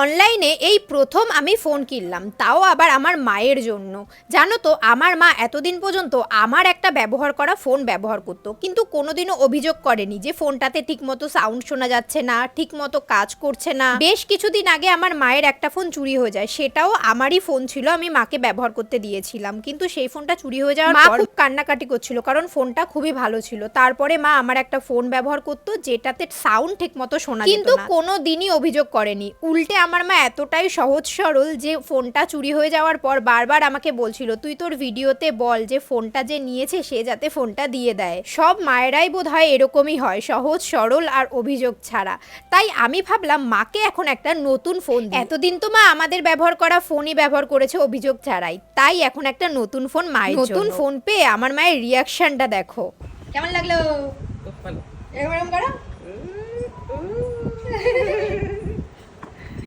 অনলাইনে এই প্রথম আমি ফোন কিনলাম, তাও আবার আমার মায়ের জন্য। জানো তো, আমার মা এতদিন পর্যন্ত আমার একটা ব্যবহার করা ফোন ব্যবহার করতো, কিন্তু কোনোদিনও অভিযোগ করেনি যে ফোনটাতে ঠিকমতো সাউন্ড শোনা যাচ্ছে না, ঠিকমতো কাজ করছে না। বেশ কিছুদিন আগে আমার মায়ের একটা ফোন চুরি হয়ে যায়, সেটাও আমারই ফোন ছিল, আমি মাকে ব্যবহার করতে দিয়েছিলাম। কিন্তু সেই ফোনটা চুরি হয়ে যাওয়ার পর মা খুব কান্নাকাটি করছিল, কারণ ফোনটা খুবই ভালো ছিল। তারপরে মা আমার একটা ফোন ব্যবহার করতো যেটাতে সাউন্ড ঠিকমতো শোনা যেত না, কিন্তু কোনোদিনই অভিযোগ করেনি। উল্টে আমার মা এতটাই সহজ সরল যে ফোনটা চুরি হয়ে যাওয়ার পর বারবার আমাকে বলছিল, তুই তোর ভিডিওতে বল যে ফোনটা যে নিয়েছে সে যাতে ফোনটা দিয়ে দেয়। সব মায়েরাই বোধহয় এরকমই হয়, সহজ সরল আর অভিযোগ ছাড়া। তাই আমি ভাবলাম মাকে এখন একটা নতুন ফোন দিই। এতদিন তো মা আমাদের ব্যবহার করা ফোনই ব্যবহার করেছে অভিযোগ ছাড়াই, তাই এখন একটা নতুন ফোন মায়ের জন্য। নতুন ফোন পেয়ে আমার মায়ের রিয়াকশনটা দেখো। কেমন লাগলো? খুব ভালো। এরকম করো।